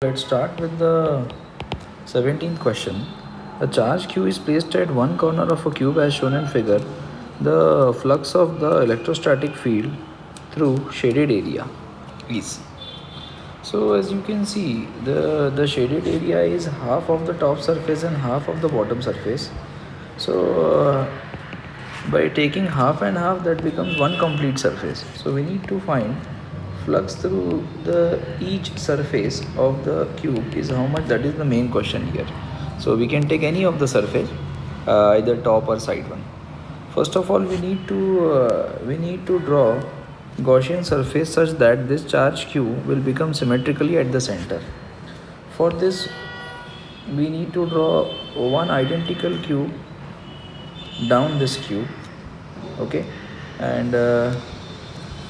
Let's start with the 17th question. A charge q is placed at one corner of a cube as shown in figure. The flux of the electrostatic field through shaded area is. So as you can see, the shaded area is half of the top surface and half of the bottom surface. So by taking half and half, that becomes one complete surface. So we need to find flux through the each surface of the cube is how much. That is the main question here. So we can take any of the surface, either top or side one. First of all, we need to draw Gaussian surface such that this charge q will become symmetrically at the center. For this, we need to draw one identical cube down this cube, okay, and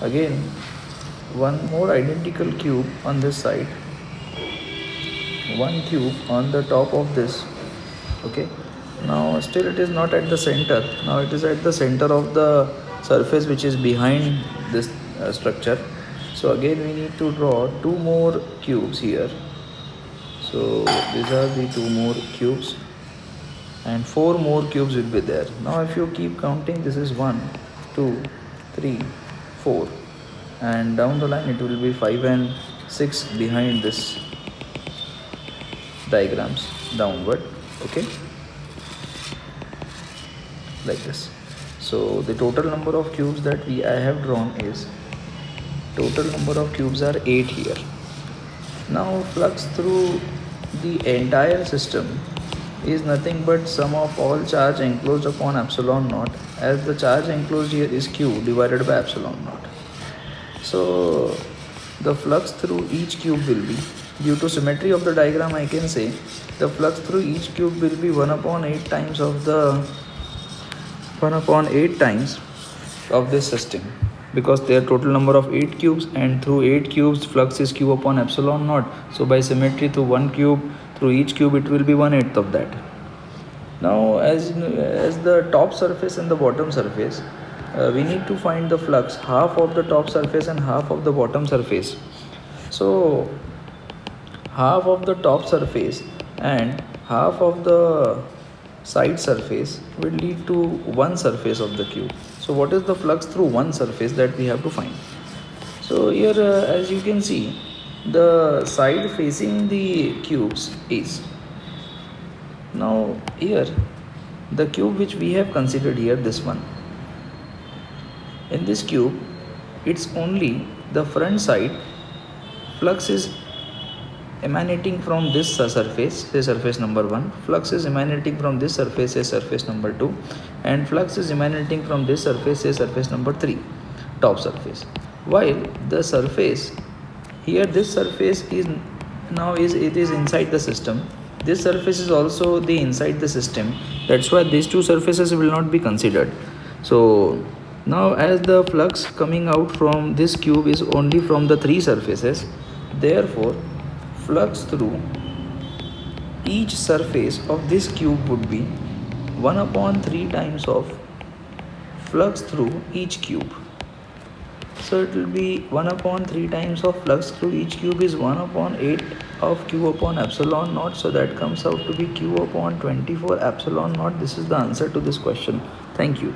again one more identical cube on this side, one cube on the top of this, okay. Now still it is not at the center. Now it is at the center of the surface which is behind this structure. So again we need to draw two more cubes here. So these are the two more cubes and four more cubes will be there. Now if you keep counting, this is 1 2 3 4, and down the line it will be 5 and 6 behind this diagrams downward, okay, like this. So the total number of cubes that I have drawn is, total number of cubes are 8 here. Now flux through the entire system is nothing but sum of all charge enclosed upon epsilon naught, as the charge enclosed here is q divided by epsilon naught. So the flux through each cube will be, due to symmetry of the diagram, I can say the flux through each cube will be 1 upon 8 times of this system, because there are total number of 8 cubes, and through 8 cubes flux is q upon epsilon naught. So by symmetry, through one cube, through each cube, it will be 1/8 of that. Now as the top surface and the bottom surface, we need to find the flux half of the top surface and half of the bottom surface. So half of the top surface and half of the side surface will lead to one surface of the cube. So what is the flux through one surface that we have to find? So here as you can see, the side facing the cubes is, now here the cube which we have considered here, this one, in this cube it's only the front side flux is emanating from this surface, say surface number 1, flux is emanating from this surface, say surface number 2, and flux is emanating from this surface, say surface number 3, top surface. While the surface here, this surface is inside the system, this surface is also the inside the system, that's why these two surfaces will not be considered. So now as the flux coming out from this cube is only from the three surfaces, therefore flux through each surface of this cube would be 1 upon 3 times of flux through each cube. So it will be 1 upon 3 times of flux through each cube is 1 upon 8 of q upon epsilon naught. So that comes out to be q upon 24 epsilon naught. This is the answer to this question. Thank you.